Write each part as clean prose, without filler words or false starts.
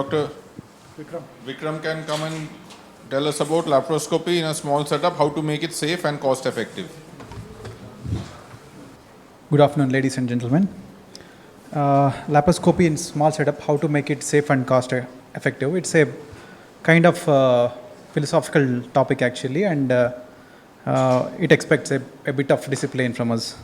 Dr. Vikram can come and tell us about laparoscopy in a small setup, how to make it safe and cost effective. Good afternoon, ladies and gentlemen. Laparoscopy in small setup, how to make it safe and cost effective. It's a kind of philosophical topic actually, and it expects a bit of discipline from us.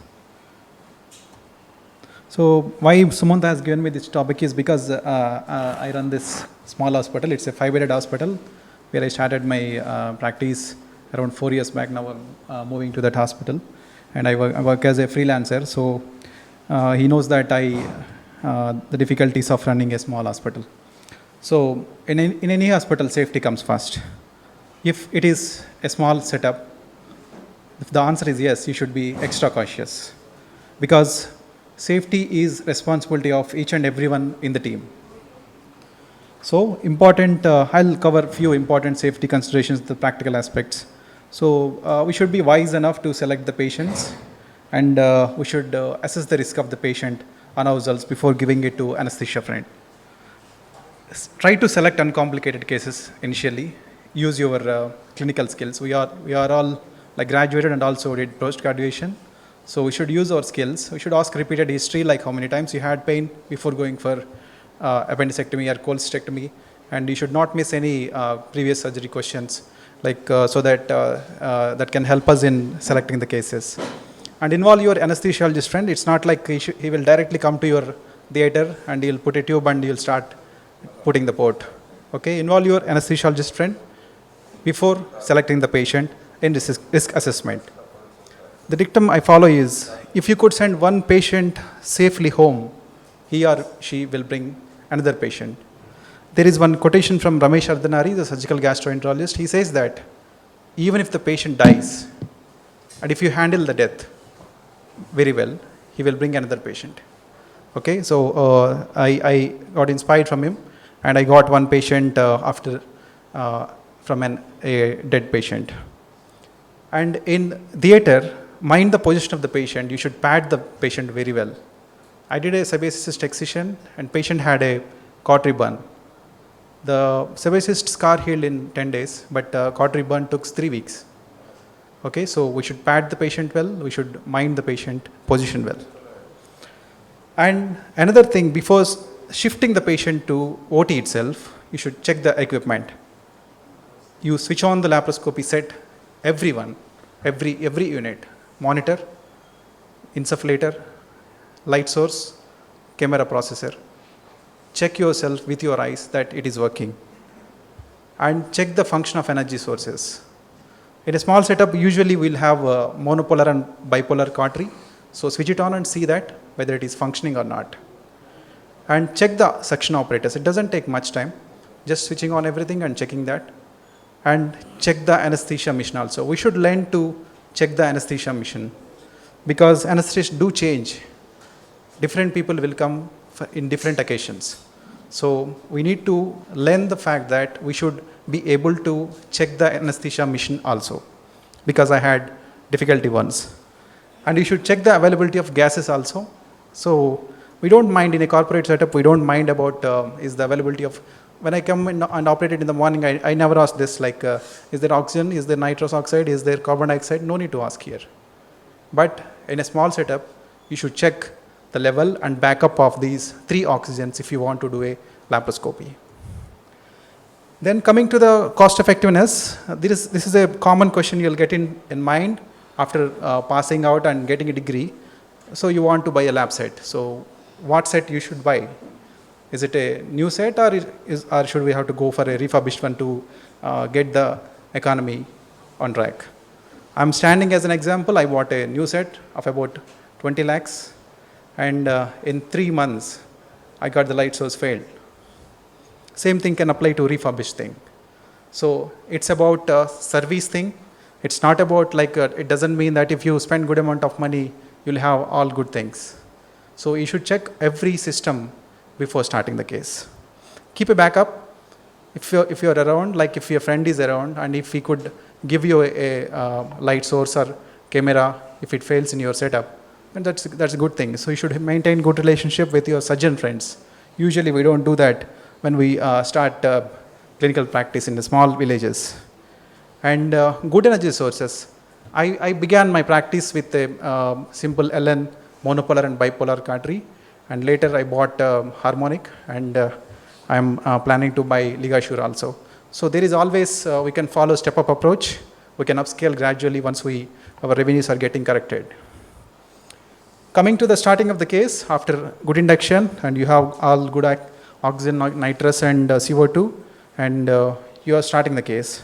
So why Sumanta has given me this topic is because I run this small hospital. It's a 5-bedded hospital where I started my practice around 4 years back. Now I'm moving to that hospital, and I work as a freelancer. So he knows that the difficulties of running a small hospital. So in any hospital, safety comes first. If it is a small setup, if the answer is yes, you should be extra cautious, because safety is responsibility of each and everyone in the team. So important, I'll cover a few important safety considerations, the practical aspects. So we should be wise enough to select the patients, and we should assess the risk of the patient on ourselves before giving it to anesthesia friend. Try to select uncomplicated cases initially. Use your clinical skills. We are all like graduated and also did post-graduation. So we should use our skills. We should ask repeated history, like how many times you had pain before going for appendicectomy or cholecystectomy, and you should not miss any previous surgery questions, like so that that can help us in selecting the cases. And involve your anesthesiologist friend. It's not like he will directly come to your theater and he'll put a tube and you'll start putting the port. Okay, involve your anesthesiologist friend before selecting the patient in risk assessment. The dictum I follow is, if you could send one patient safely home, he or she will bring another patient. There is one quotation from Ramesh Ardhanari, the surgical gastroenterologist. He says that even if the patient dies, and if you handle the death very well, he will bring another patient. Okay, so I got inspired from him, and I got one patient from a dead patient. And in theater, mind the position of the patient. You should pat the patient very well. I did a sebaceous cyst excision, and patient had a cautery burn. The sebaceous cyst scar healed in 10 days, but cautery burn took 3 weeks. Okay, so we should pat the patient well. We should mind the patient position well. And another thing, before shifting the patient to OT itself, you should check the equipment. You switch on the laparoscopy set, every unit, monitor, insufflator, light source, camera processor. Check yourself with your eyes that it is working. And check the function of energy sources. In a small setup, usually we'll have a monopolar and bipolar cautery. So switch it on and see that whether it is functioning or not. And check the suction operators. It doesn't take much time. Just switching on everything and checking that. And check the anesthesia mission also. We should learn to check the anesthesia mission, because anesthetists do change. Different people will come in different occasions. So we need to learn the fact that we should be able to check the anesthesia mission also, because I had difficulty once. And you should check the availability of gases also. So we don't mind in a corporate setup, we don't mind about is the availability of, when I come in and operate it in the morning, I never ask this, like, is there oxygen, is there nitrous oxide, is there carbon dioxide? No need to ask here. But in a small setup, you should check the level and backup of these 3 oxygens if you want to do a laparoscopy. Then coming to the cost effectiveness, this is a common question you'll get in mind after passing out and getting a degree. So you want to buy a lab set. So what set you should buy? Is it a new set, or should we have to go for a refurbished one to get the economy on track? I'm standing as an example. I bought a new set of about 20 lakhs, and in 3 months, I got the light source failed. Same thing can apply to refurbished thing. So it's about service thing. It's not about like, it doesn't mean that if you spend good amount of money, you'll have all good things. So you should check every system before starting the case. Keep a backup. If you're around, like if your friend is around, and if he could give you a light source or camera if it fails in your setup, then that's a good thing. So you should maintain good relationship with your surgeon friends. Usually we don't do that. when we start clinical practice in the small villages. And good energy sources. I began my practice with a simple LN monopolar and bipolar cautery, and later I bought harmonic, and I'm planning to buy Ligasure also. So there is always, we can follow step-up approach. We can upscale gradually once our revenues are getting corrected. Coming to the starting of the case, after good induction, and you have all good oxygen, nitrous, and CO2, and you are starting the case.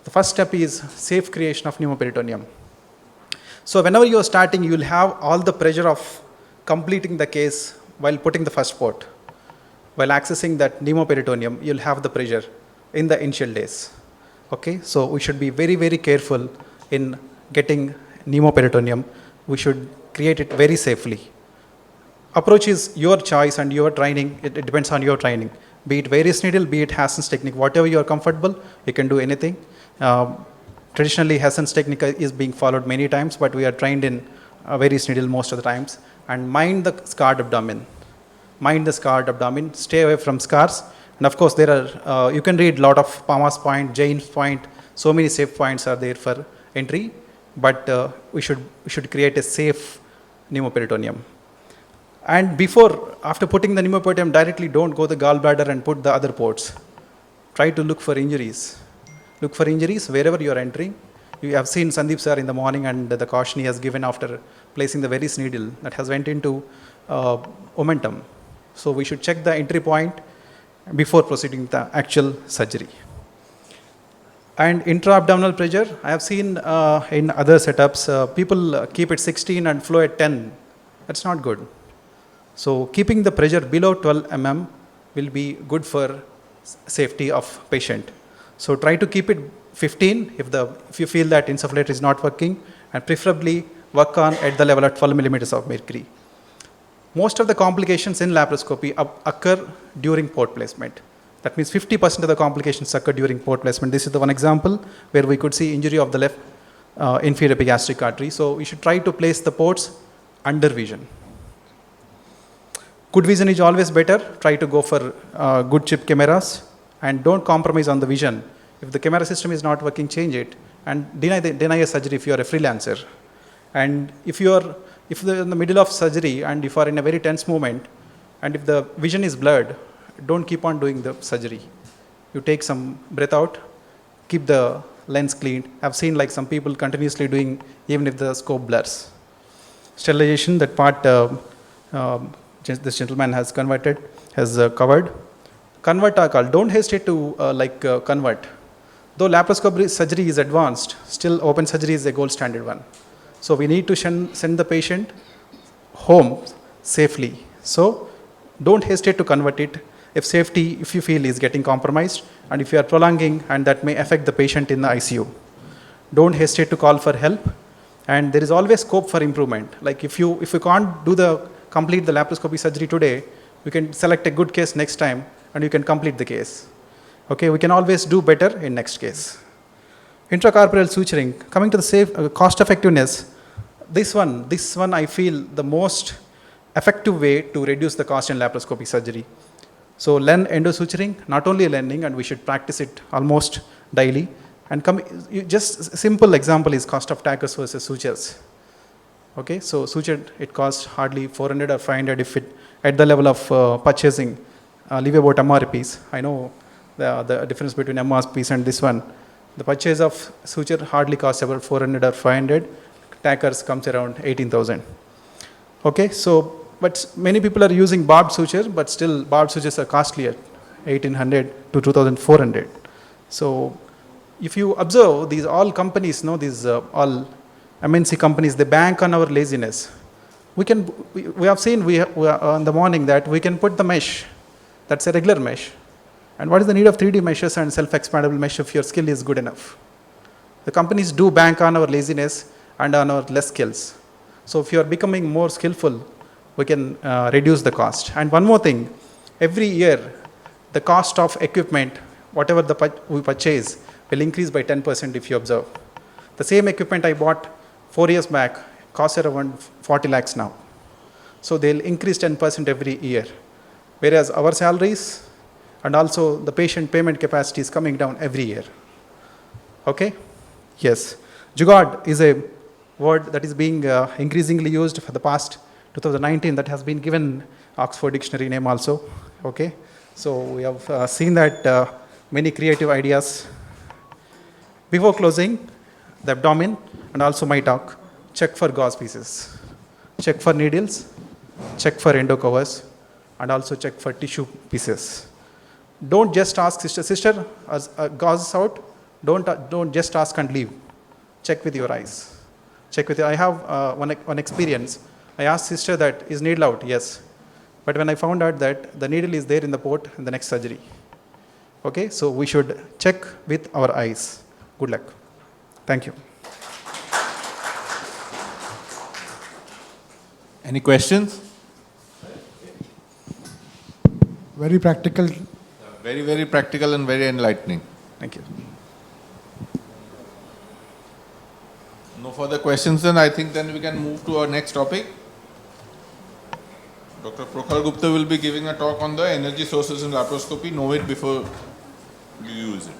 The first step is safe creation of pneumoperitoneum. So whenever you are starting, you will have all the pressure of completing the case while putting the first port. While accessing that pneumoperitoneum, you will have the pressure in the initial days. Okay, so we should be very, very careful in getting pneumoperitoneum. We should create it very safely. Approach is your choice and your training. It depends on your training. Be it various needle, be it Hassen's technique, whatever you are comfortable, you can do anything. Traditionally, Hassen's technique is being followed many times, but we are trained in various needle most of the times. And mind the scarred abdomen. Mind the scarred abdomen. Stay away from scars. And of course, there are you can read a lot of Palmer's point, Jane's point. So many safe points are there for entry, but we should create a safe pneumoperitoneum. And after putting the pneumoperitoneum directly, don't go the gallbladder and put the other ports. Try to look for injuries. Look for injuries wherever you are entering. You have seen Sandeep sir in the morning, and the caution he has given after placing the varus needle that has went into omentum. So we should check the entry point before proceeding with the actual surgery. And intra-abdominal pressure, I have seen in other setups, people keep it 16 and flow at 10. That's not good. So keeping the pressure below 12 mm will be good for safety of patient. So try to keep it 15 if you feel that insufflator is not working, and preferably work on at the level of 12 millimeters of mercury. Most of the complications in laparoscopy occur during port placement. That means 50% of the complications occur during port placement. This is the one example where we could see injury of the left inferior epigastric artery. So we should try to place the ports under vision. Good vision is always better. Try to go for good chip cameras, and don't compromise on the vision. If the camera system is not working, change it, and deny a surgery if you are a freelancer. And if you are in the middle of surgery and if you are in a very tense moment, and if the vision is blurred, don't keep on doing the surgery. You take some breath out, keep the lens cleaned. I've seen like some people continuously doing even if the scope blurs. Sterilization, that part this gentleman has covered. Convert are called. Don't hesitate to convert. Though laparoscopy surgery is advanced, still open surgery is a gold standard one. So we need to send the patient home safely. So don't hesitate to convert it if you feel is getting compromised, and if you are prolonging and that may affect the patient in the ICU. Don't hesitate to call for help, and there is always scope for improvement. Like if you can't complete the laparoscopy surgery today, you can select a good case next time and you can complete the case. Okay, we can always do better in next case. Intracorporeal suturing, coming to the safe cost effectiveness, this one I feel the most effective way to reduce the cost in laparoscopy surgery. So LEN endosuturing, not only learning, and we should practice it almost daily. And just a simple example is cost of tackers versus sutures. Okay, so suture, it costs hardly 400 or 500 if it at the level of purchasing. Leave about MRPs. I know the difference between MRPs and this one. The purchase of suture hardly costs about 400 or 500. Tackers comes around 18,000. Okay, so but many people are using barbed suture, but still barbed sutures are costlier, 1,800 to 2,400. So if you observe these all companies, these all MNC companies, they bank on our laziness. We have seen we are in the morning that we can put the mesh, that's a regular mesh. And what is the need of 3D meshes and self-expandable mesh if your skill is good enough? The companies do bank on our laziness and on our less skills. So if you are becoming more skillful, we can reduce the cost. And one more thing, every year, the cost of equipment, whatever we purchase, will increase by 10% if you observe. The same equipment I bought 4 years back costs around 40 lakhs now. So they'll increase 10% every year. Whereas our salaries And also the patient payment capacity is coming down every year. Okay? Yes. Jugaad is a word that is being increasingly used for the past 2019 that has been given Oxford Dictionary name also. Okay? So we have seen that many creative ideas. Before closing, the abdomen and also my talk, check for gauze pieces, check for needles, check for endo covers, and also check for tissue pieces. Don't just ask sister, gauze out. Don't just ask and leave. Check with your eyes. Check with your. I have one experience. I asked sister that is needle out. Yes, but when I found out that the needle is there in the port in the next surgery. Okay, so we should check with our eyes. Good luck. Thank you. Any questions? Very practical. Very, very practical and very enlightening. Thank you. No further questions, then I think then we can move to our next topic. Dr. Prokhar Gupta will be giving a talk on the energy sources in laparoscopy. Know it before you use it.